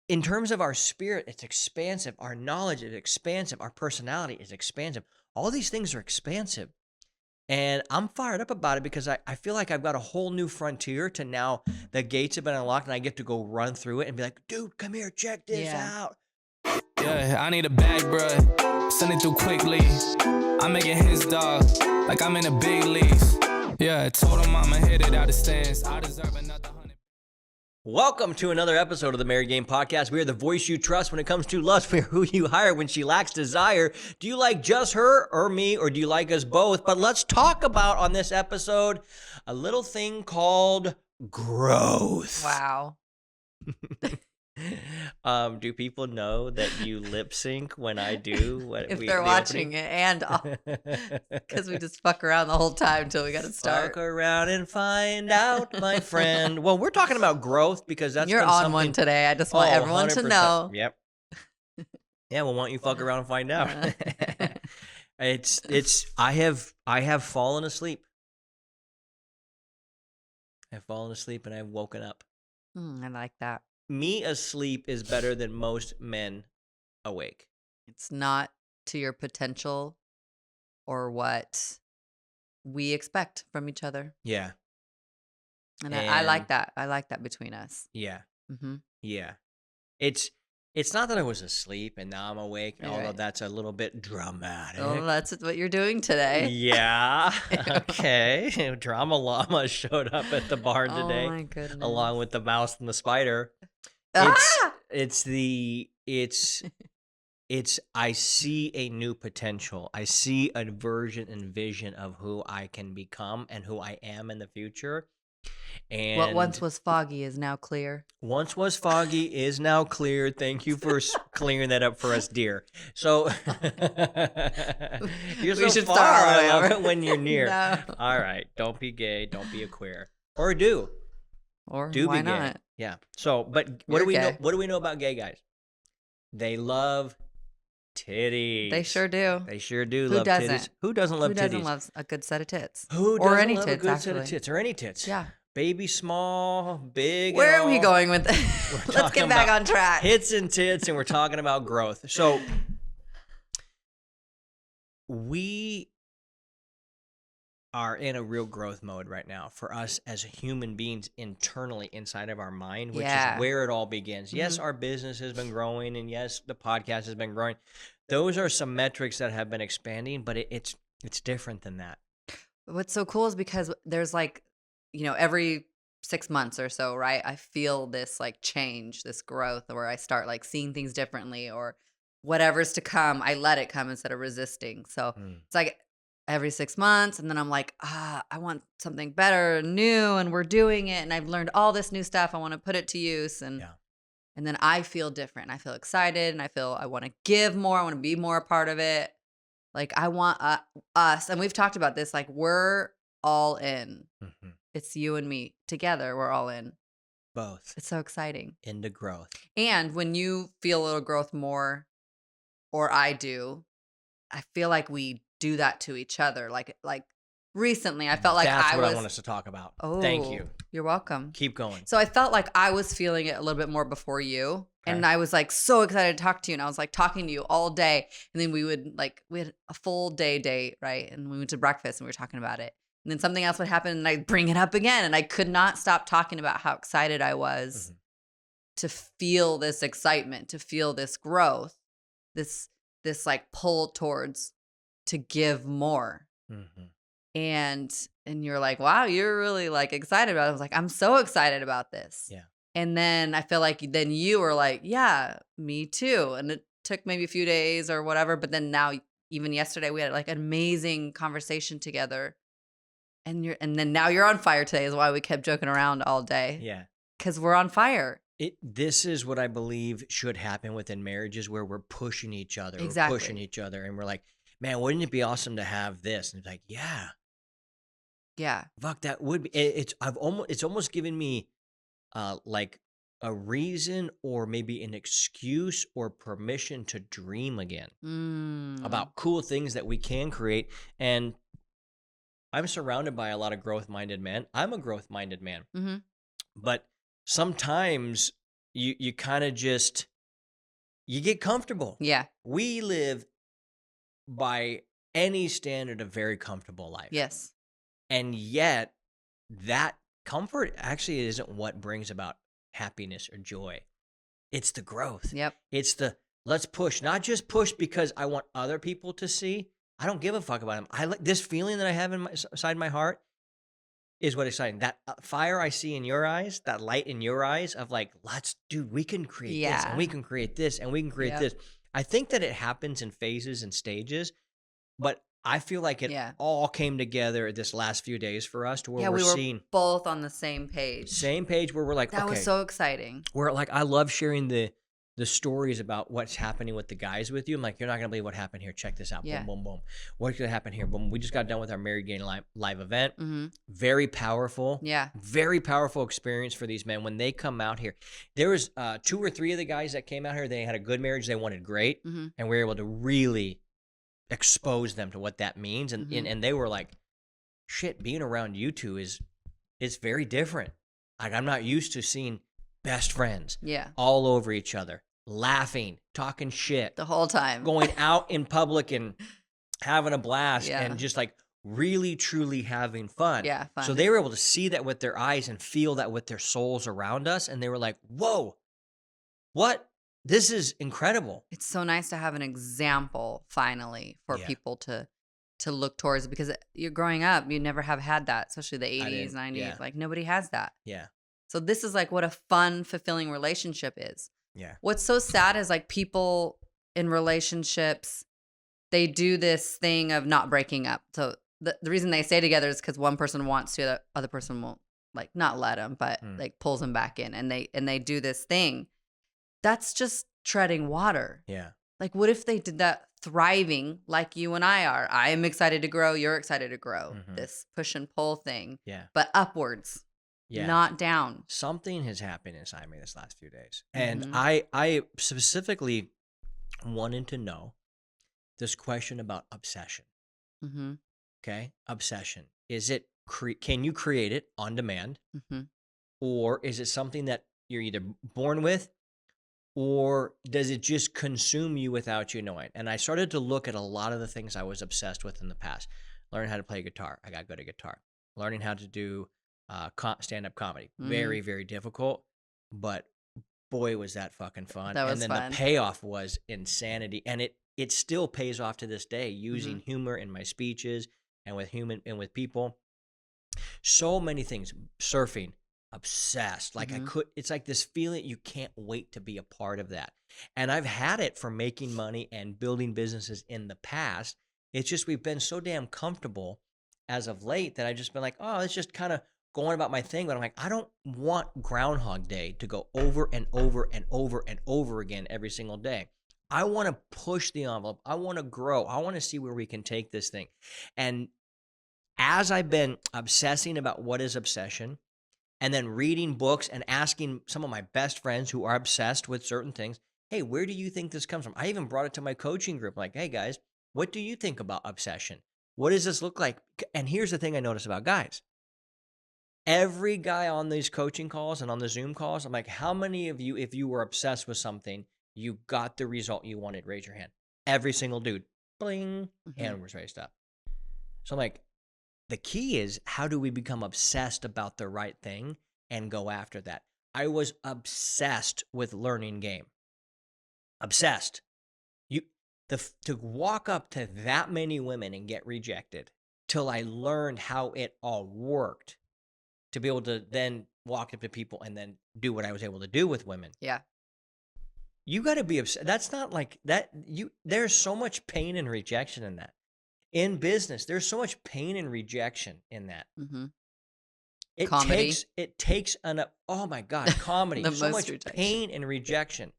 in terms of our spirit, it's expansive. Our knowledge is expansive. Our personality is expansive. All these things are expansive. And I'm fired up about it because I feel like I've got a whole new frontier to now the gates have been unlocked and I get to go run through it and be like, dude, come here, check this out. Yeah, I need a bag, bruh. Send it through quickly. I'm making his dog like I'm in the big leagues. Yeah, I told him I'ma hit it out of stands. I deserve another 100. Welcome to another episode of the Married Game Podcast. We are the voice you trust when it comes to lust. We are who you hire when she lacks desire. Do you like just her or me, or do you like us both? But let's talk about on this episode a little thing called growth. Wow. Do people know that you lip sync when I do what If they're watching it, and because we just fuck around the whole time until we got to start. Fuck around and find out, my friend. Well, we're talking about growth because that's You're been on something... one today. I just want everyone to 100%. know. Yep. Yeah, well, why don't you fuck around and find out? I have fallen asleep. I've fallen asleep and I've woken up. I like that. Me asleep is better than most men awake. It's not to your potential or what we expect from each other. Yeah. And I like that. I like that between us. Yeah. Mm-hmm. Yeah. It's not that I was asleep and now I'm awake, Right. although that's a little bit dramatic. Oh, that's what you're doing today. Yeah. Okay. Drama Llama showed up at the barn today. Oh my goodness. Along with the mouse and the spider. Ah! I see a new potential. I see a version and vision of who I can become and who I am in the future. And What once was foggy is now clear. Once was foggy is now clear. Thank you for clearing that up for us, dear. So you're We so should far. start all the I way love over. it when you're near. No. All right, don't be gay. Don't be a queer, or do Or do why be gay. not? Yeah. So, but what You're do we know? gay. What do we know about gay guys? They love titties. They sure do. They sure do Who love doesn't? titties. Who doesn't love Who titties? doesn't love a good set of tits? Who or doesn't any love tits, a good set of actually. tits or any tits? Yeah. Baby, small, big. Where and are we all. going with this? We're Let's talking get back about on track. Hits and tits, and we're talking about growth. So we are in a real growth mode right now for us as human beings internally inside of our mind, which Yeah. is where it all begins. Yes, Mhm. our business has been growing, and yes, the podcast has been growing. Those are some metrics that have been expanding, but it's different than that. What's so cool is because there's like, every 6 months or so, right? I feel this like change, this growth where I start like seeing things differently or whatever's to come, I let it come instead of resisting. So it's like every 6 months. And then I'm like, I want something better and new, and we're doing it. And I've learned all this new stuff. I want to put it to use. And then I feel different. I feel excited and I want to give more. I want to be more a part of it. Like I want us, and we've talked about this, like we're all in. Mm-hmm. It's you and me together. We're all in. Both It's so exciting. into growth. And when you feel a little growth more, or I do, I feel like we do that to each other. Like recently, I felt like That's what I want us to talk about. Oh, Thank you. You're welcome. Keep going. So I felt like I was feeling it a little bit more before you. Okay. And I was like so excited to talk to you. And I was like talking to you all day. And then we had a full day date, right? And we went to breakfast and we were talking about it. And then something else would happen and I'd bring it up again. And I could not stop talking about how excited I was to feel this excitement, to feel this growth, this like pull towards to give more. Mm-hmm. And you're like, wow, you're really like excited about it. I was like, I'm so excited about this. Yeah. And then I feel like then you were like, yeah, me too. And it took maybe a few days or whatever. But then now, even yesterday, we had like an amazing conversation together. And then now you're on fire today is why we kept joking around all day. Yeah. Because we're on fire. This is what I believe should happen within marriages, where we're pushing each other. Exactly. We're pushing each other. And we're like, man, wouldn't it be awesome to have this? And it's like, yeah. Yeah. Fuck, that would be. It's almost given me like a reason or maybe an excuse or permission to dream again about cool things that we can create. And I'm surrounded by a lot of growth-minded men. I'm a growth-minded man. Mm-hmm. But sometimes you kind of just, you get comfortable. Yeah. We live by any standard a very comfortable life. Yes. And yet that comfort actually isn't what brings about happiness or joy. It's the growth. Yep. It's the let's push, not just push because I want other people to see. I don't give a fuck about them. I like this feeling that I have inside my heart is what exciting. That fire I see in your eyes, that light in your eyes of like, dude, we can create this and Yeah. we can create this and we can create Yep. this. I think that it happens in phases and stages, but I feel like it Yeah. all came together this last few days for us to where Yeah, we're we were seeing both on the same page. same page where we're like, That was okay, so exciting. we're like, I love sharing the stories about what's happening with the guys with you. I'm like, you're not gonna believe what happened here. Check this out. Yeah. Boom, boom, boom. What's gonna happen here? Boom. We just got done with our Married Game live event. Mm-hmm. Very powerful. Yeah. Very powerful experience for these men when they come out here. There was 2 or 3 of the guys that came out here. They had a good marriage. They wanted great, Mm-hmm. and we were able to really expose them to what that means. And Mhm. and they were like, shit, being around you two it's very different. Like, I'm not used to seeing best friends Yeah. all over each other, laughing, talking shit, The whole time. going out in public and having a blast Yeah. and just like really truly having fun. Yeah. Fun. So they were able to see that with their eyes and feel that with their souls around us, and they were like, whoa, what? This is incredible. It's so nice to have an example finally for Yeah. people to look towards, because you're growing up, you never have had that, especially the 80s, didn't, 90s. yeah. Like nobody has that. Yeah. So this is like what a fun, fulfilling relationship is. Yeah. What's so sad is like people in relationships, they do this thing of not breaking up. So the reason they stay together is because one person wants to, the other person won't, like not let them, but like pulls them back in, and they do this thing. That's just treading water. Yeah. Like, what if they did that thriving like you and I are? I am excited to grow. You're excited to grow. Mhm. This push and pull thing, Yeah. but upwards, Yeah. not down. Something has happened inside me this last few days. And Mhm. I specifically wanted to know this question about obsession. Mm-hmm. Okay? Obsession. Is it can you create it on demand, Mm-hmm. or is it something that you're either born with, or does it just consume you without you knowing? And I started to look at a lot of the things I was obsessed with in the past. Learning how to play guitar. I got good at guitar. Learning how to do stand-up comedy. Very, very difficult, but boy, was that fucking fun. That was and then fun. the payoff was insanity. And it still pays off to this day, using humor in my speeches and with people. So many things. Surfing. Obsessed. Like it's like this feeling you can't wait to be a part of that. And I've had it for making money and building businesses in the past. It's just we've been so damn comfortable as of late that I've just been like, oh, it's just kind of going about my thing. But I'm like, I don't want Groundhog Day to go over and over and over and over again every single day. I want to push the envelope. I want to grow. I want to see where we can take this thing. And as I've been obsessing about what is obsession, and then reading books and asking some of my best friends who are obsessed with certain things, hey, where do you think this comes from? I even brought it to my coaching group. Like, hey, guys, what do you think about obsession? What does this look like? And here's the thing I noticed about guys. Every guy on these coaching calls and on the Zoom calls, I'm like, how many of you, if you were obsessed with something, you got the result you wanted? Raise your hand. Every single dude. Bling. Hand was raised up. So I'm like, the key is, how do we become obsessed about the right thing and go after that? I was obsessed with learning game. Obsessed. To walk up to that many women and get rejected till I learned how it all worked, to be able to then walk up to people and then do what I was able to do with women. Yeah. You got to be obsessed. That's not like that. There's so much pain and rejection in that. In business, there's so much pain and rejection in that. Mm-hmm. It takes oh my God, comedy. So much pain and rejection.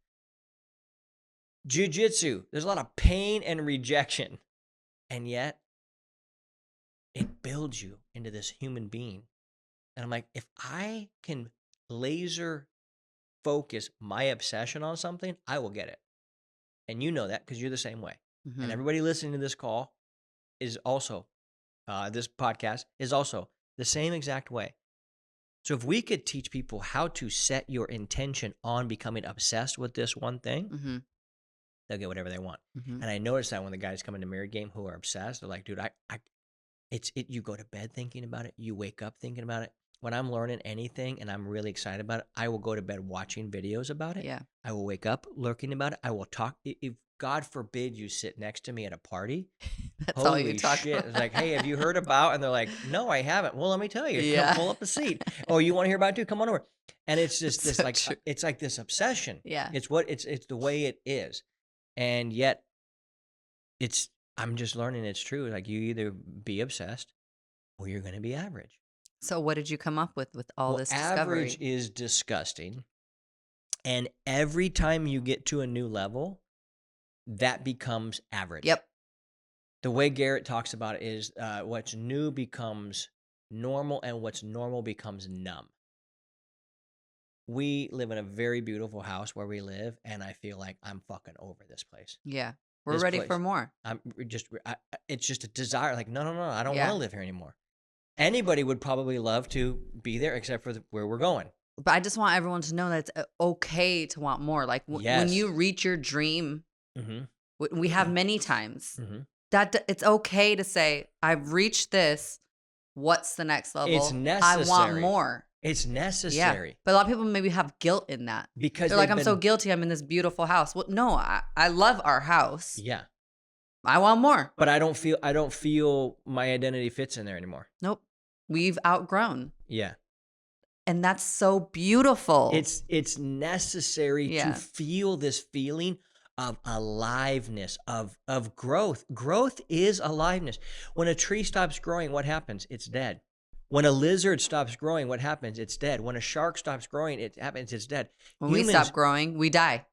Jiu-jitsu, there's a lot of pain and rejection. And yet, it builds you into this human being. And I'm like, if I can laser focus my obsession on something, I will get it. And you know that because you're the same way. Mm-hmm. And everybody listening to this call is also, this podcast is also the same exact way. So if we could teach people how to set your intention on becoming obsessed with this one thing, Mm-hmm. they'll get whatever they want. Mm-hmm. And I noticed that when the guys come into married game who are obsessed, they're like, dude, you go to bed thinking about it. You wake up thinking about it. When I'm learning anything and I'm really excited about it, I will go to bed watching videos about it. Yeah. I will wake up lurking about it. I will talk. If God forbid you sit next to me at a party, That's all you holy talk shit. about. It's like, hey, have you heard about? And they're like, no, I haven't. Well, let me tell you. Come Yeah. pull up a seat. Oh, you want to hear about it too? Come on over. And it's just this So like, true. it's like this obsession. Yeah. It's the way it is. And yet I'm just learning it's true. Like you either be obsessed or you're going to be average. So what did you come up with all Well, this average discovery? is disgusting. And every time you get to a new level, that becomes average. Yep. The way Garrett talks about it is what's new becomes normal and what's normal becomes numb. We live in a very beautiful house where we live, and I feel like I'm fucking over this place. Yeah. We're This ready place. for more. It's just a desire. Like, no, I don't want Yeah. to live here anymore. Anybody would probably love to be there except for where we're going. But I just want everyone to know that it's okay to want more. Like when Yes. you reach your dream, Mm-hmm. we have many times, Mm-hmm. that it's okay to say, I've reached this. What's the next level? It's I want necessary. more. It's Yeah. necessary. But a lot of people maybe have guilt in that. Because They're like, they've I'm so been- guilty. I'm in this beautiful house. Well, no, I love our house. Yeah. I want more. But I don't feel my identity fits in there anymore. Nope. We've outgrown. Yeah. And that's so beautiful. It's necessary Yeah. to feel this feeling of aliveness, of growth. Growth is aliveness. When a tree stops growing, what happens? It's dead. When a lizard stops growing, what happens? It's dead. When a shark stops growing, it's dead. When we stop growing, we die.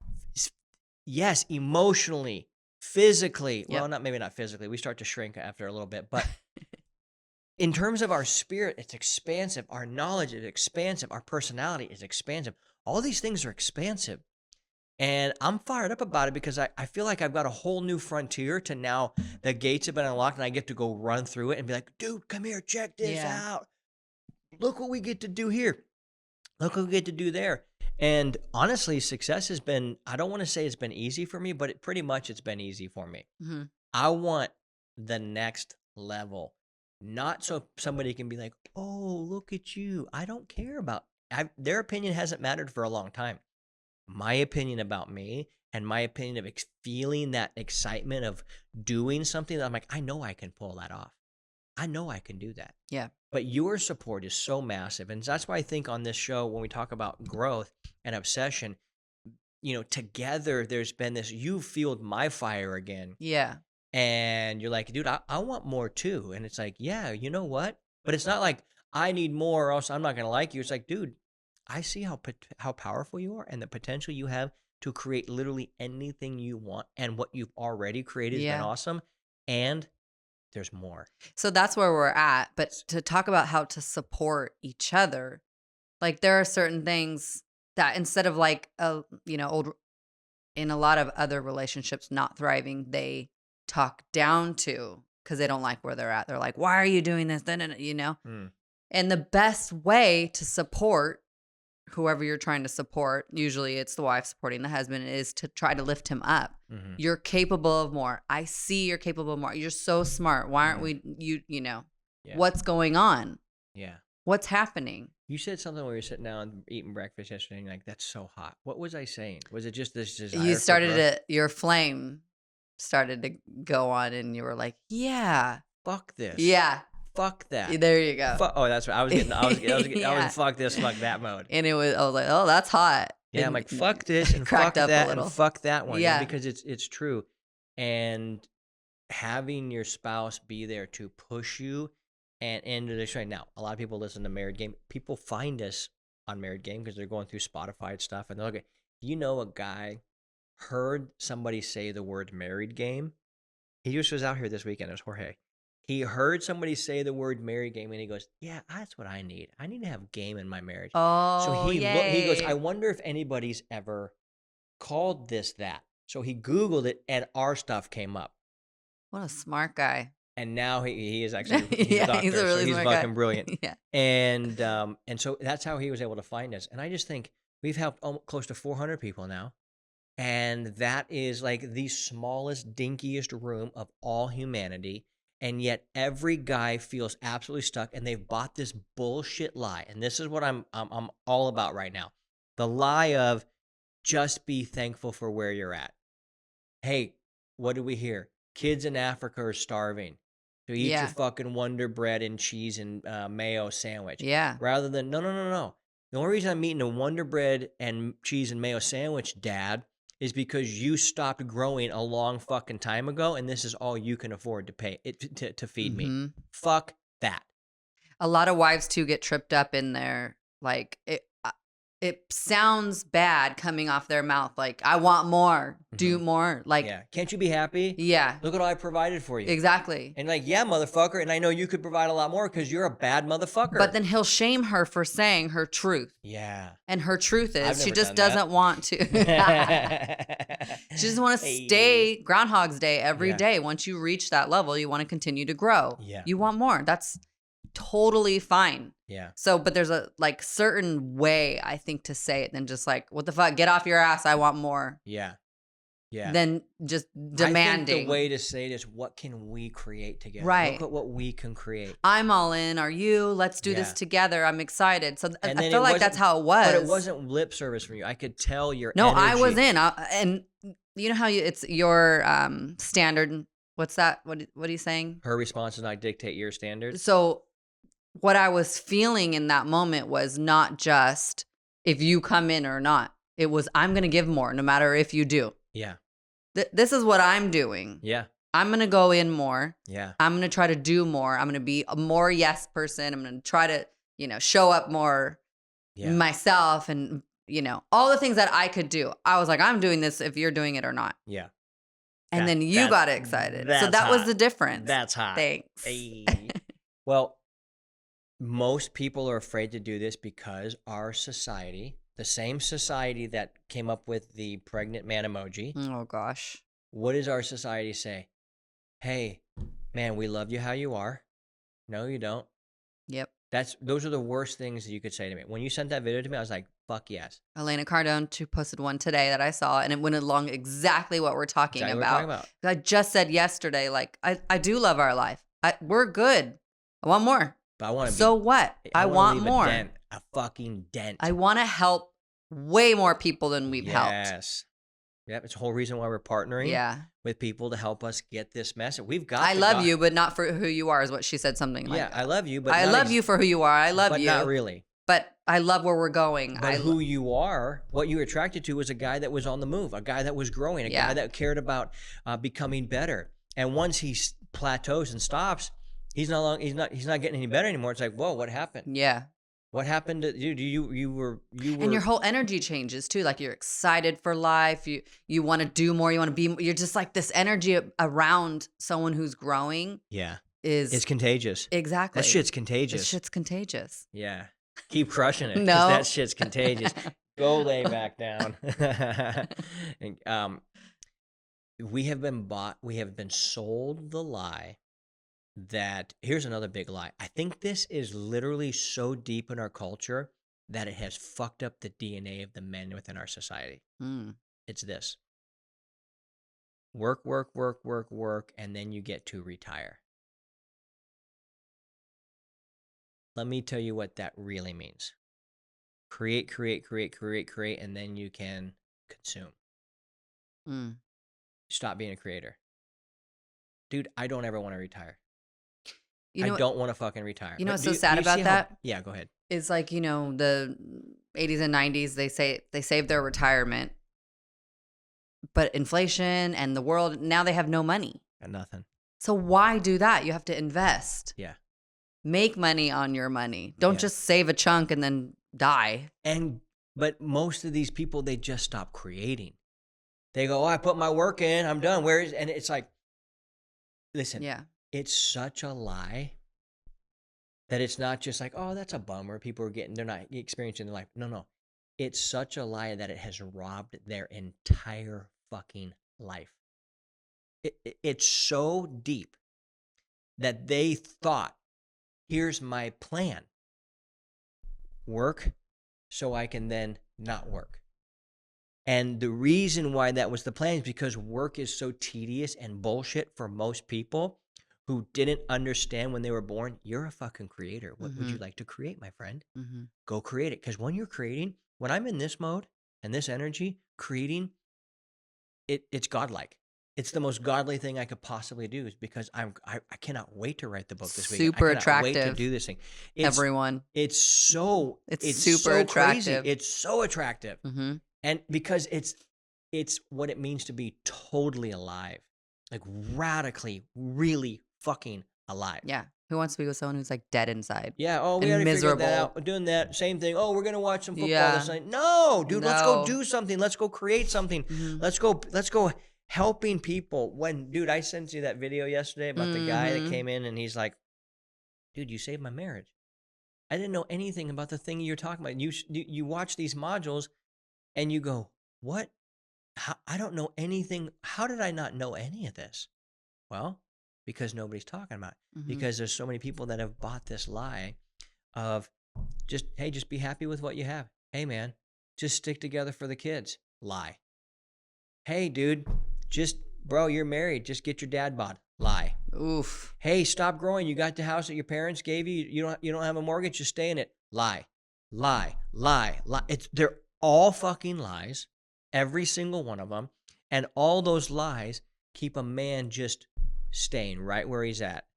Yes, emotionally, physically. Yep. Well, maybe not physically. We start to shrink after a little bit, but in terms of our spirit, it's expansive. Our knowledge is expansive. Our personality is expansive. All these things are expansive. And I'm fired up about it because I feel like I've got a whole new frontier to now the gates have been unlocked and I get to go run through it and be like, dude, come here, check this Yeah. out. Look what we get to do here. Look what we get to do there. And honestly, success has been, I don't want to say it's been easy for me, but it's been easy for me. Mhm. I want the next level. Not so somebody can be like, oh, look at you. I don't care about their opinion hasn't mattered for a long time. My opinion about me and my opinion of feeling that excitement of doing something that I'm like, I know I can pull that off. I know I can do that. Yeah. But your support is so massive. And that's why I think on this show, when we talk about growth and obsession, together there's been this, you fueled my fire again. Yeah. And you're like, dude, I want more too. And it's like, yeah, you know what? But it's not like I need more or else I'm not going to like you. It's like, dude, I see how powerful you are and the potential you have to create literally anything you want. And what you've already created has been Yeah. awesome. And there's more. So that's where we're at. But to talk about how to support each other, like there are certain things that instead of like, in a lot of other relationships not thriving, they talk down to because they don't like where they're at. They're like, why are you doing this? Then, Mm. And the best way to support whoever you're trying to support, usually it's the wife supporting the husband, is to try to lift him up. Mhm. You're capable of more. I see you're capable of more. You're so smart. Why aren't we, Yeah. what's going on? Yeah. What's happening? You said something when we were sitting down eating breakfast yesterday, and you're like, that's so hot. What was I saying? Was it just this desire? You for started growth? your flame started to go on and you were like, yeah, Fuck this. yeah, Fuck that. there you go. Oh, that's right. I was Yeah. in fuck this, fuck that mode. And I was like, oh, that's hot. Yeah, I'm And like, fuck this and fuck cracked up a that little. and fuck that one. Yeah. Because it's true. And having your spouse be there to push you and into this right now. A lot of people listen to Married Game. People find us on Married Game because they're going through Spotify stuff. And they're like, a guy heard somebody say the word Married Game. He just was out here this weekend. It was Jorge. He heard somebody say the word Married Game and he goes, yeah, that's what I need. I need to have game in my marriage. Oh, So he goes, yay. I wonder if anybody's ever called this that. So he Googled it and our stuff came up. What a smart guy. And now he is actually he's a Yeah, doctor, he's a so really he's smart guy. fucking brilliant. Yeah. And so that's how he was able to find us. And I just think we've helped close to 400 people now. And that is like the smallest, dinkiest room of all humanity. And yet every guy feels absolutely stuck, and they've bought this bullshit lie. And this is what I'm all about right now. The lie of just be thankful for where you're at. Hey, what do we hear? Kids in Africa are starving. So eat your Yeah. fucking Wonder Bread and cheese and mayo sandwich. Yeah. Rather than, no. The only reason I'm eating a Wonder Bread and cheese and mayo sandwich, Dad, is because you stopped growing a long fucking time ago, and this is all you can afford to pay to feed me. hmm Fuck that. A lot of wives too get tripped up in their like it sounds bad coming off their mouth, like I want more, do more, like Yeah. Can't you be happy? yeah, Look at all I provided for you. exactly. And like, yeah, motherfucker. And I know you could provide a lot more because you're a bad motherfucker. But then he'll shame her for saying her truth. Yeah. And her truth I've is she never just done that. doesn't want to. She doesn't want to Hey. stay Groundhog's Day every Yeah. day. Once you reach that level, you want to continue to grow. Yeah. You want more. That's totally fine. Yeah. So, but there's a like certain way I think to say it than just like, what the fuck, get off your ass, I want more. Yeah. Yeah. Than just I demanding. think the way to say it is, what can we create together? Right. Look at what we can create. I'm all in. Are you? Let's do Yeah. this together. I'm excited. So And I then feel it like that's how it was. But it wasn't lip service from you. I could tell your No, energy. I was in. And you know how it's your standard. What's that? What are you saying? Her response does not dictate your standards. So what I was feeling in that moment was not just if you come in or not. It was, I'm going to give more no matter if you do. Yeah. This is what I'm doing. Yeah. I'm going to go in more. Yeah. I'm going to try to do more. I'm going to be a more yes person. I'm going to try to, show up more myself and, all the things that I could do. I was like, I'm doing this if you're doing it or not. Yeah. And then you got excited. So that was the difference. That's hot. Thanks. Hey. Well, most people are afraid to do this because our society, the same society that came up with the pregnant man emoji, Oh, gosh. what does our society say? Hey, man, we love you how you are. No, you don't. Yep. Those are the worst things that you could say to me. When you sent that video to me, I was like, fuck yes. Elena Cardone posted one today that I saw, and it went along exactly what we're talking Exactly what about. we're talking I just said yesterday, like, I do love our life. We're good. I want more. But I want to So what? I wanna want leave more. a fucking dent. I want to help way more people than we've helped. Yes. Yep. It's the whole reason why we're partnering Yeah. with people to help us get this message. We've got I the love guy- you, but not for who you are, is what she said, something like Yeah, that. I love you, but I not love you for who you are. I love but you. not really. But I love where we're going. But who you are, what you were attracted to was a guy that was on the move, a guy that was growing, a guy that cared about becoming better. And once he plateaus and stops, he's not getting any better anymore. It's like, whoa, what happened? Yeah. What happened to you? You were And your whole energy changes too. Like, you're excited for life. You want to do more. You want to be. You're just like, this energy around someone who's growing. Yeah. Is It's contagious. Exactly. That shit's contagious. This shit's contagious. Yeah. Keep crushing it. 'Cause No. that shit's contagious. Go lay back down. And, we have been sold the lie that, here's another big lie. I think this is literally so deep in our culture that it has fucked up the DNA of the men within our society. Mm. It's this. Work, and then you get to retire. Let me tell you what that really means. Create, and then you can consume. Mm. Stop being a creator. Dude, I don't ever want to retire. You know I don't want to fucking retire. You know But what's so sad about see that? Yeah, go ahead. It's like, the 80s and 90s, they say they saved their retirement. But inflation and the world, now they have no money. Got nothing. So why do that? You have to invest. Yeah. Make money on your money. Don't just save a chunk and then die. But most of these people, they just stop creating. They go, I put my work in, I'm done. And it's like, listen, it's such a lie that it's not just like, oh, that's a bummer. People they're not experiencing their life. No. It's such a lie that it has robbed their entire fucking life. It's so deep. that they thought, here's my plan. Work so I can then not work. And the reason why that was the plan is because work is so tedious and bullshit for most people who didn't understand when they were born. You're a fucking creator. What would you like to create, my friend? Go create it. Because when you're creating, when I'm in this mode and this energy, creating, it's godlike. It's the most godly thing I could possibly do, is because I cannot wait to write the book this weekend. Super I cannot wait to attractive. do this thing. Everyone. It's super super crazy. attractive. It's so attractive. Mm-hmm. And because it's what it means to be totally alive, like radically, really fucking alive. Yeah. Who wants to be with someone who's like dead inside? Yeah. Oh, we And already figured that miserable. out. We're doing that same thing. Oh, we're gonna watch some football Yeah. this night. No, dude, let's go No. do something. Let's go create something. Mhm. Let's go helping people. Dude, I sent you that video yesterday about the guy that Mhm. came in and he's like, dude, you saved my marriage. I didn't know anything about the thing you're talking about. You watch these modules and you go, what? I don't know anything. How did I not know any of this? Well, because nobody's talking about it. Mhm. Because there's so many people that have bought this lie of just be happy with what you have. Hey, man, just stick together for the kids. Lie. Hey, dude, bro, you're married. Just get your dad bod. Lie. Oof. Hey, stop growing. You got the house that your parents gave you. You don't have a mortgage. Just stay in it. Lie. Lie. Lie. Lie. They're all fucking lies. Every single one of them. And all those lies keep a man just staying right where he's at.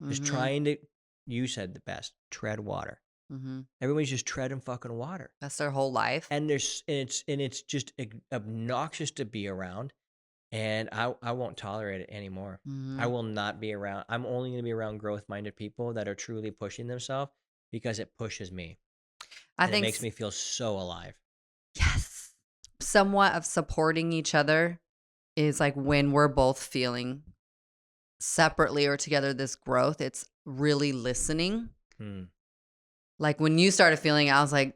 Just trying to, you said the best, tread water. Mm-hmm. Everybody's just treading fucking water. That's their whole life. And it's just obnoxious to be around. And I won't tolerate it anymore. Mhm. I will not be around. I'm only going to be around growth-minded people that are truly pushing themselves, because it pushes me. I And think it makes me feel so alive. yes. Somewhat of supporting each other is like when we're both feeling separately or together this growth, it's really listening. Like when you started feeling, I was like,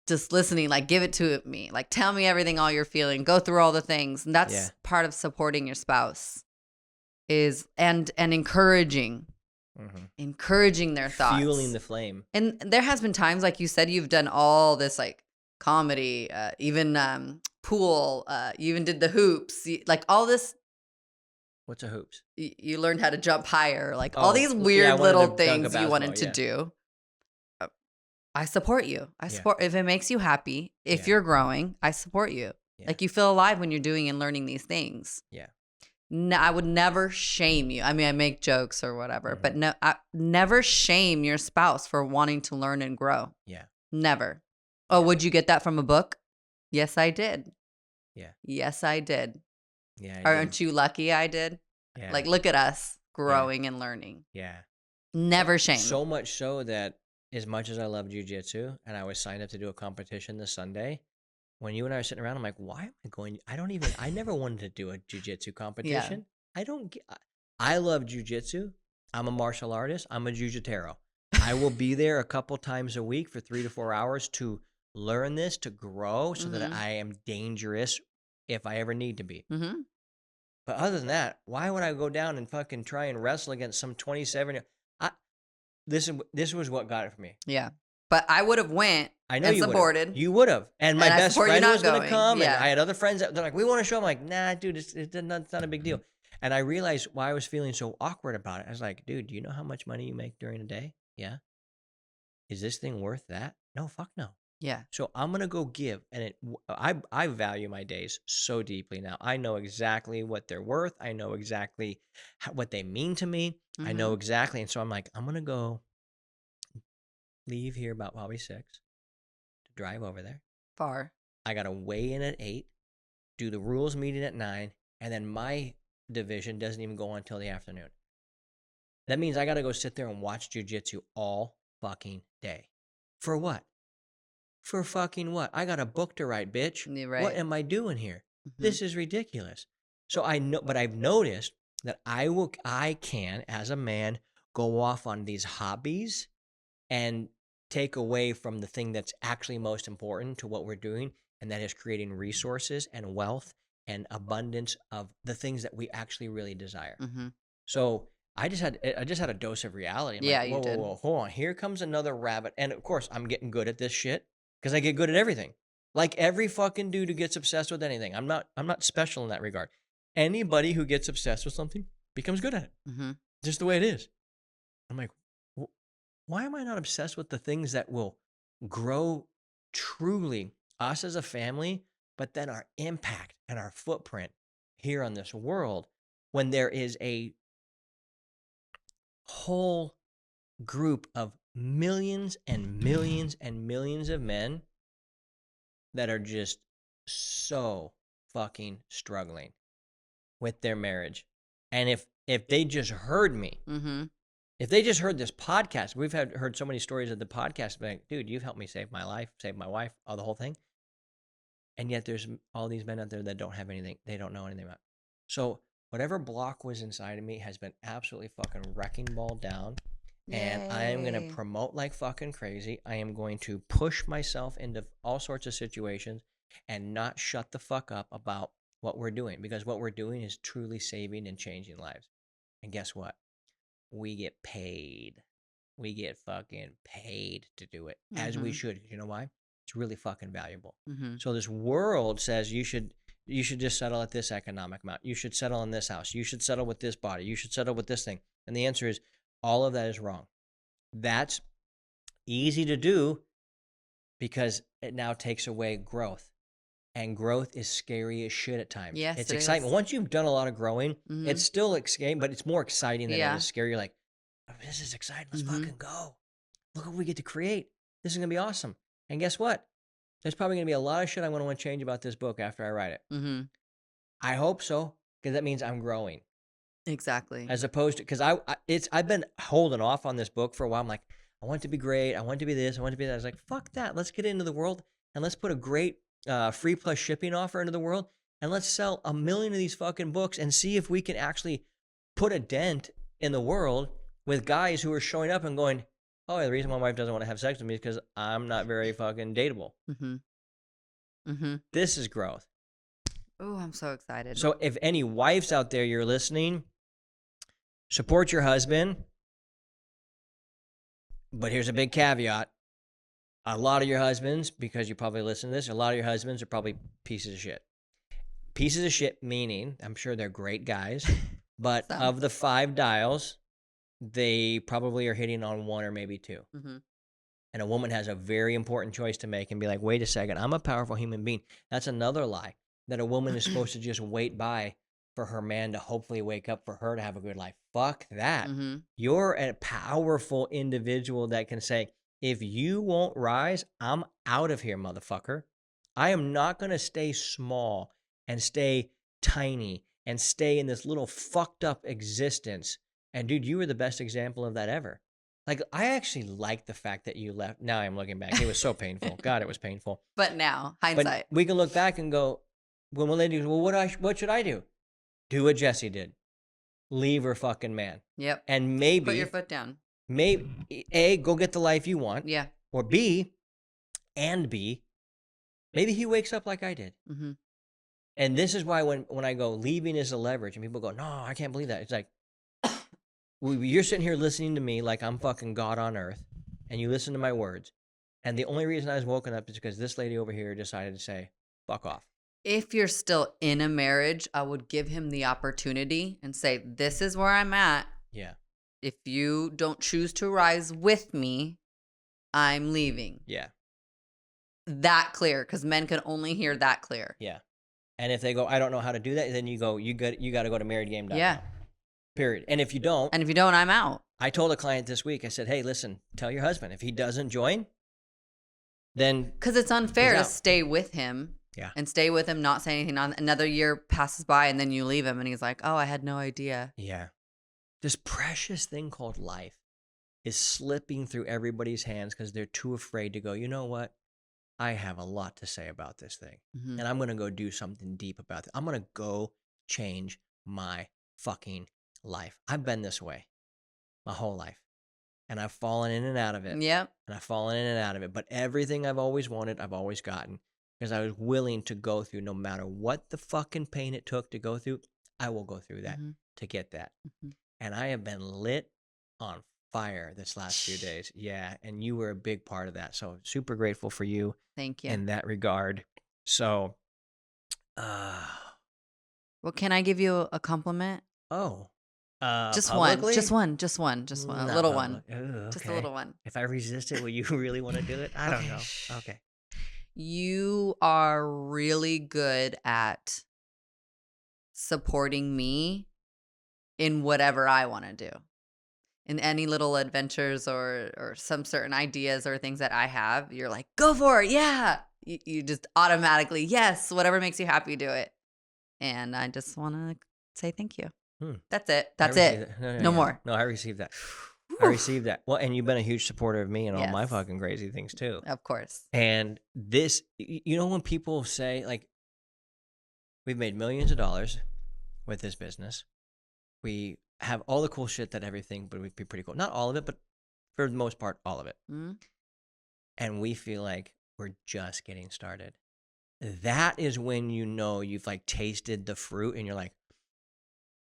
just listening, like give it to me, like tell me everything, all you're feeling, go through all the things. And that's part of supporting your spouse is and encouraging their thoughts, Fueling the flame. And there has been times, like you said, you've done all this like comedy, even pool, you even did the hoops, like all this. What's a hoops? You learned how to jump higher, like all these weird I wanted little to dunk a things you wanted basketball, to do. I support you. I support if it makes you happy. If you're growing, I support you. Yeah. Like you feel alive when you're doing and learning these things. Yeah. No, I would never shame you. I mean, I make jokes or whatever, but no, I never shame your spouse for wanting to learn and grow. Yeah. Never. Oh, would you get that from a book? Yes, I did. Yeah. Yes, I did. Yeah. Aren't you lucky I did? Yeah. Like, look at us growing and learning. Yeah. Never shame. So much so that as much as I love jujitsu and I was signed up to do a competition this Sunday, when you and I are sitting around, I'm like, why am I going? I never wanted to do a jujitsu competition. I love jujitsu. I'm a martial artist. I'm a jujitero. I will be there a couple times a week for 3 to 4 hours to learn this, to grow so that I am dangerous if I ever need to be. But other than that, why would I go down and fucking try and wrestle against some 27? This was what got it for me. Yeah. But I would have went I know and you supported. Would've. You would have. And my best friend was going to come. Yeah. And I had other friends that they're like, we want to show. I'm like, nah, dude, it's not a big deal. And I realized why I was feeling so awkward about it. I was like, dude, do you know how much money you make during a day? Yeah. Is this thing worth that? No, fuck no. Yeah. So I'm going to go give. And I value my days so deeply now. I know exactly what they're worth. I know exactly what they mean to me. I know exactly. And so I'm like, I'm going to go leave here about probably 6 to drive over there. Far. I got to weigh in at 8, do the rules meeting at 9, and then my division doesn't even go on until the afternoon. That means I got to go sit there and watch jujitsu all fucking day. For what? For fucking what? I got a book to write, bitch. Right. What am I doing here? This is ridiculous. So I know, but I've noticed that I can, as a man, go off on these hobbies and take away from the thing that's actually most important to what we're doing, and that is creating resources and wealth and abundance of the things that we actually really desire. So I just had a dose of reality. I'm Yeah, like, you whoa, whoa, did. whoa, hold on. Here comes another rabbit. And of course, I'm getting good at this shit because I get good at everything. Like every fucking dude who gets obsessed with anything. I'm not special in that regard. Anybody who gets obsessed with something becomes good at it. Mm-hmm. Just the way it is. I'm like, why am I not obsessed with the things that will grow truly us as a family, but then our impact and our footprint here on this world when there is a whole group of millions and millions and millions of men that are just so fucking struggling with their marriage. And if they just heard me, Mm-hmm. if they just heard this podcast, we've heard so many stories of the podcast, like, dude, you've helped me save my life, save my wife, all the whole thing. And yet there's all these men out there that don't have anything, they don't know anything about. So whatever block was inside of me has been absolutely fucking wrecking ball down. And I am going Yay. to promote like fucking crazy. I am going to push myself into all sorts of situations and not shut the fuck up about what we're doing, because what we're doing is truly saving and changing lives. And guess what? We get paid. We get fucking paid to do it, as we Mhm. should. You know why? It's really fucking valuable. Mhm. So this world says you should just settle at this economic amount. You should settle in this house. You should settle with this body. You should settle with this thing. And the answer is all of that is wrong. That's easy to do because it now takes away growth. And growth is scary as shit at times. Yes, It's it excitement. is. Once you've done a lot of growing, Mhm. it's still exciting, but it's more exciting than it Yeah. is scary. You're like, oh, this is exciting. Let's Mhm. fucking go. Look what we get to create. This is going to be awesome. And guess what? There's probably going to be a lot of shit I want to change about this book after I write it. Mhm. I hope so, because that means I'm growing. Exactly. As opposed to, because I've been holding off on this book for a while. I'm like, I want it to be great. I want it to be this. I want it to be that. I was like, fuck that. Let's get into the world and let's put a great free plus shipping offer into the world and let's sell 1 million of these fucking books and see if we can actually put a dent in the world with guys who are showing up and going, oh, the reason my wife doesn't want to have sex with me is because I'm not very fucking dateable. Mhm. Mhm. This is growth. Oh, I'm so excited. So if any wives out there you're listening, support your husband. But here's a big caveat. A lot of your husbands, because you probably listen to this, a lot of your husbands are probably pieces of shit. Pieces of shit meaning, I'm sure they're great guys, but Some. of the 5 dials, they probably are hitting on 1 or maybe 2. Mhm. And a woman has a very important choice to make and be like, wait a second, I'm a powerful human being. That's another lie, that a woman is supposed to just wait by for her man to hopefully wake up for her to have a good life. Fuck that. Mhm. You're a powerful individual that can say, if you won't rise, I'm out of here, motherfucker. I am not going to stay small and stay tiny and stay in this little fucked up existence. And dude, you were the best example of that ever. Like, I actually like the fact that you left. Now I'm looking back. It was so painful. God, it was painful. But now, But hindsight. we can look back and go, when lady goes, well, what should I do? Do what Jesse did. Leave her fucking man. Yep. And maybe, Put your foot down. maybe A, go get the life you want. Yeah. Or B, maybe he wakes up like I did. Mhm. And this is why when I go, leaving is a leverage, and people go, no, I can't believe that. It's like, you're sitting here listening to me like I'm fucking God on earth, and you listen to my words. And the only reason I was woken up is because this lady over here decided to say, fuck off. If you're still in a marriage, I would give him the opportunity and say, this is where I'm at. Yeah. If you don't choose to rise with me, I'm leaving. Yeah. That clear, because men can only hear that clear. Yeah. And if they go, I don't know how to do that, then you go, you got to go to marriedgame.com. Yeah. Period. And if you don't, And if you don't, I'm out. I told a client this week, I said, hey, listen, tell your husband, if he doesn't join, then Because it's unfair He's to out. stay with him. Yeah. And stay with him, not say anything. Another year passes by and then you leave him and he's like, oh, I had no idea. yeah. This precious thing called life is slipping through everybody's hands because they're too afraid to go, you know what? I have a lot to say about this thing. Mhm. And I'm going to go do something deep about it. I'm going to go change my fucking life. I've been this way my whole life. And I've fallen in and out of it. Yep. And I've fallen in and out of it. But everything I've always wanted, I've always gotten. Because I was willing to go through no matter what the fucking pain it took to go through, I will go through that Mhm. to get that. Mhm. and I have been lit on fire this last few days. Yeah, and you were a big part of that. So super grateful for you Thank you. in that regard. So, Well, can I give you a compliment? oh, Just publicly? one. A Not little one. public. Ooh, Just a okay. little one. If I resist it, will you really want to do it? I don't Okay, know. shh. Okay. You are really good at supporting me in whatever I want to do. In any little adventures or some certain ideas or things that I have, you're like, go for it. Yeah. You just automatically, yes, whatever makes you happy, do it. And I just want to say thank you. That's it. I That's received it. that. No, No yeah. more. No, I received that. I Whew. received that. Well, and you've been a huge supporter of me and all my Yes. fucking crazy things too. Of course. And this, you know, when people say, like, we've made millions of dollars with this business, we have all the cool shit that everything, but we'd be pretty cool. Not all of it, but for the most part, all of it. Mhm. And we feel like we're just getting started. That is when you know you've like tasted the fruit and you're like,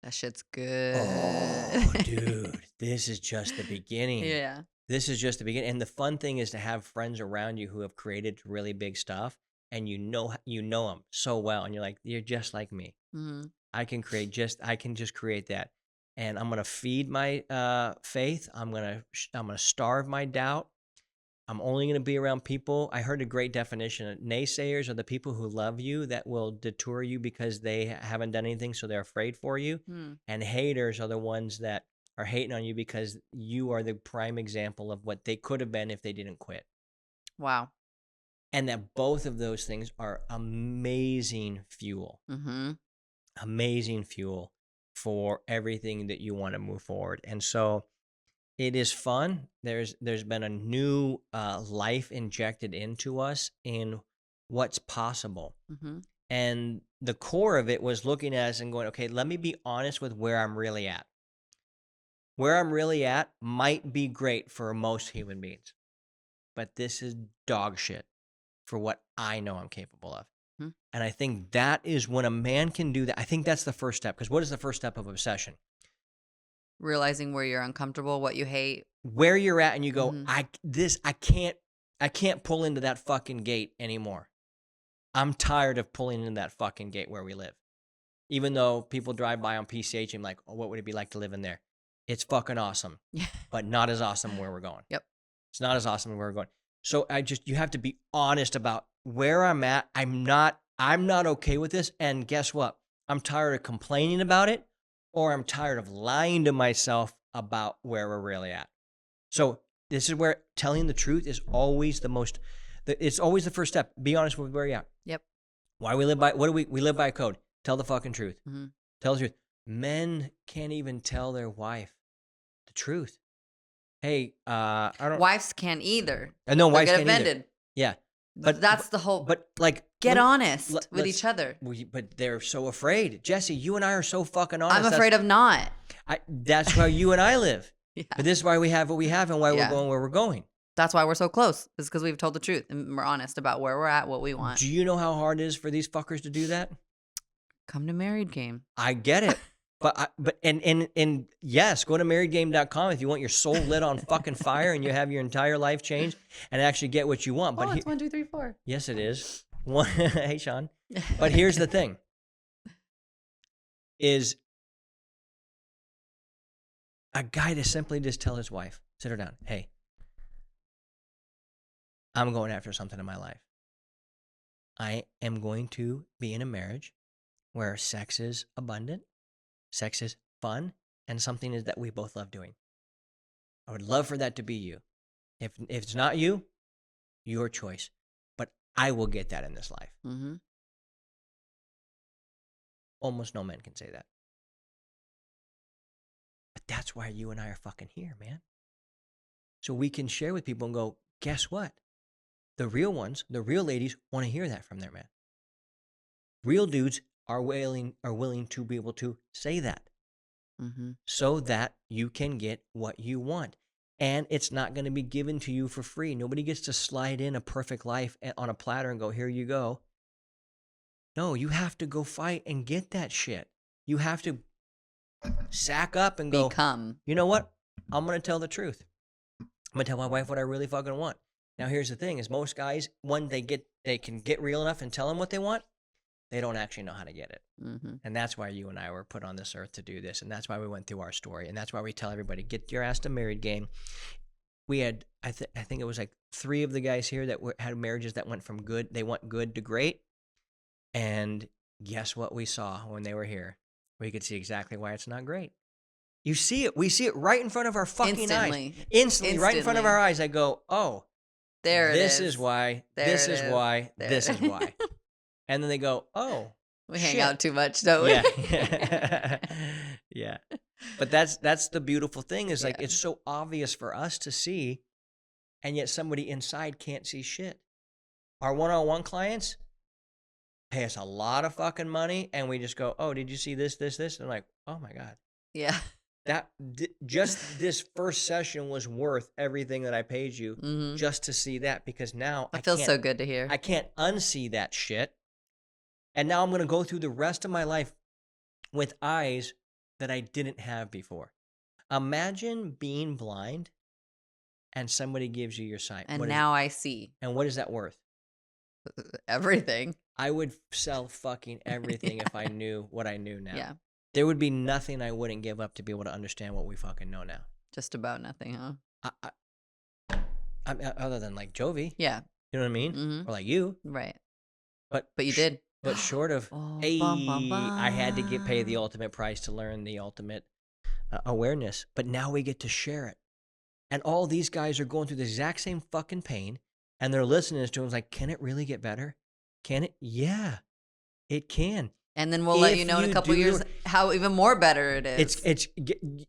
That shit's good. oh, dude, this is just the beginning. Yeah. This is just the beginning. And the fun thing is to have friends around you who have created really big stuff, and you know them so well, and you're like, you're just like me. Mm-hmm. I can just create that, and I'm gonna feed my faith. I'm gonna starve my doubt. I'm only going to be around people. I heard a great definition. Naysayers are the people who love you that will detour you because they haven't done anything, so they're afraid for you. And haters are the ones that are hating on you because you are the prime example of what they could have been if they didn't quit. Wow. And that both of those things are amazing fuel. Mm-hmm. Amazing fuel for everything that you want to move forward. And so it is fun. There's been a new life injected into us in what's possible. Mm-hmm. And the core of it was looking at us and going, okay, let me be honest with where I'm really at. Where I'm really at might be great for most human beings, but this is dog shit for what I know I'm capable of. Mm-hmm. And I think that is when a man can do that. I think that's the first step, because what is the first step of obsession? Realizing where you're uncomfortable, what you hate, where you're at, and you go, Mm-hmm. I can't pull into that fucking gate anymore. I'm tired of pulling into that fucking gate where we live. Even though people drive by on PCH and like, oh, what would it be like to live in there? It's fucking awesome, but not as awesome where we're going. Yep. It's not as awesome where we're going. So you have to be honest about where I'm at. I'm not okay with this. And guess what? I'm tired of complaining about it, or I'm tired of lying to myself about where we're really at. So this is where telling the truth is always it's always the first step. Be honest with where you're at. Yep. Why we live by, we live by a code. Tell the fucking truth. Mm-hmm. Tell the truth. Men can't even tell their wife the truth. Hey, I don't. Wives can't either. No, wives get can't either. offended. Yeah. But that's the whole. But like, get honest with each other. But they're so afraid. Jesse, you and I are so fucking honest. I'm afraid of not. That's how you and I live. Yeah. But this is why we have what we have and why we're going where we're going. That's why we're so close. Is because we've told the truth and we're honest about where we're at, what we want. Do you know how hard it is for these fuckers to do that? Come to Married Game. I get it. But yes, go to marriedgame.com if you want your soul lit on fucking fire and you have your entire life changed and actually get what you want. But it's 1, 2, 3, 4. Yes, it is. Hey, Sean. But here's the thing: is a guy to simply just tell his wife, sit her down, hey, I'm going after something in my life. I am going to be in a marriage where sex is abundant, sex is fun, and something is that we both love doing. I would love for that to be you. If it's not you, your choice. But I will get that in this life. Mm-hmm. Almost no men can say that. But that's why you and I are fucking here, man. So we can share with people and go, guess what? The real ones, the real ladies want to hear that from their man. Real dudes are willing to be able to say that. Mm-hmm. So that you can get what you want. And it's not going to be given to you for free. Nobody gets to slide in a perfect life on a platter and go, here you go. No, you have to go fight and get that shit. You have to sack up and go, Become. you know what? I'm going to tell the truth. I'm going to tell my wife what I really fucking want. Now, here's the thing is most guys, when they can get real enough and tell them what they want, they don't actually know how to get it. Mm-hmm. And that's why you and I were put on this earth to do this. And that's why we went through our story. And that's why we tell everybody, get your ass to married game. We had, I think it was like 3 of the guys here that had marriages that went from good, they went good to great. And guess what we saw when they were here? We could see exactly why it's not great. You see it. We see it right in front of our fucking eyes. Instantly, right in front of our eyes. I go, oh, this is why, this is why, this is why. And then they go, oh, we hang out too much, don't we? Yeah. Yeah. But that's the beautiful thing is like, it's so obvious for us to see, and yet somebody inside can't see shit. Our one-on-one clients pay us a lot of fucking money, and we just go, oh, did you see this, this, this? And like, oh my God. Yeah. Just this first session was worth everything that I paid you just to see that, because now it feels so good to hear. I can't unsee that shit. And now I'm going to go through the rest of my life with eyes that I didn't have before. Imagine being blind and somebody gives you your sight. And now I see. And what is that worth? Everything. I would sell fucking everything if I knew what I knew now. Yeah. There would be nothing I wouldn't give up to be able to understand what we fucking know now. Just about nothing, huh? I other than like Jovi. Yeah. You know what I mean? Mm-hmm. Or like you. Right. But you did. But short of, hey, bum, bum, bum. I had to pay the ultimate price to learn the ultimate awareness. But now we get to share it. And all these guys are going through the exact same fucking pain. And they're listening to them like, can it really get better? Can it? Yeah, it can. And then we'll let you know in a couple years how even more better it is.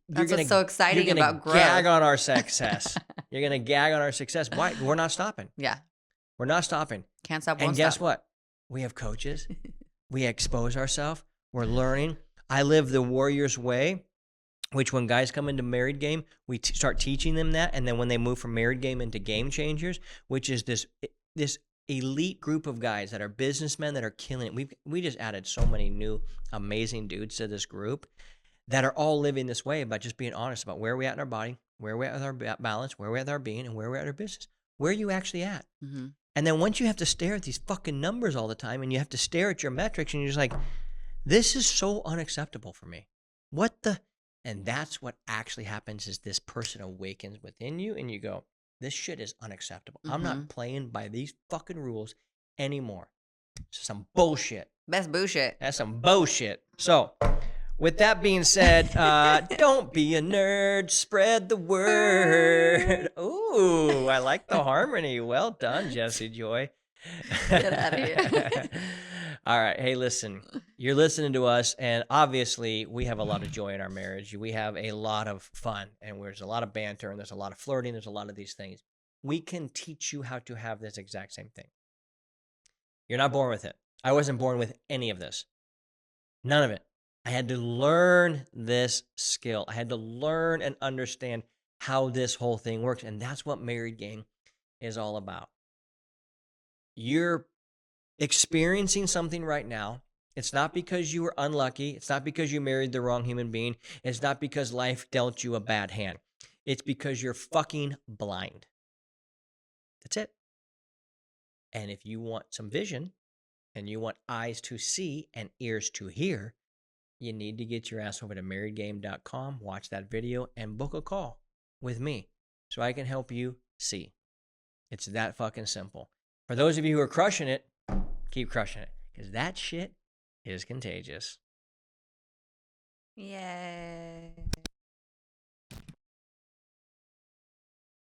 That's what's so exciting about growth. You're going to gag on our success. You're going to gag on our success. Why? We're not stopping. Yeah. We're not stopping. Can't stop, won't And guess stop. what? We have coaches. We expose ourselves. We're learning. I live the warrior's way, which when guys come into married game, we start teaching them that. And then when they move from married game into game changers, which is this elite group of guys that are businessmen that are killing it. We just added so many new amazing dudes to this group that are all living this way about just being honest about where we're at in our body, where we're at with our balance, where we're at with our being, and where we're at in our business. Where are you actually at? Mm-hmm. And then once you have to stare at these fucking numbers all the time and you have to stare at your metrics and you're just like, this is so unacceptable for me. What the? And that's what actually happens is this person awakens within you and you go, this shit is unacceptable. Mm-hmm. I'm not playing by these fucking rules anymore. It's some bullshit. That's bullshit. That's some bullshit. So, with that being said, don't be a nerd. Spread the word. Ooh, I like the harmony. Well done, Jesse Joy. Get out of here. All right. Hey, listen, you're listening to us, and obviously we have a lot of joy in our marriage. We have a lot of fun, and there's a lot of banter, and there's a lot of flirting. There's a lot of these things. We can teach you how to have this exact same thing. You're not born with it. I wasn't born with any of this. None of it. I had to learn this skill. I had to learn and understand how this whole thing works, and that's what Married Game is all about. You're experiencing something right now. It's not because you were unlucky. It's not because you married the wrong human being. It's not because life dealt you a bad hand. It's because you're fucking blind. That's it. And if you want some vision and you want eyes to see and ears to hear, you need to get your ass over to marriedgame.com, watch that video, and book a call with me so I can help you see. It's that fucking simple. For those of you who are crushing it, keep crushing it, because that shit is contagious. Yay.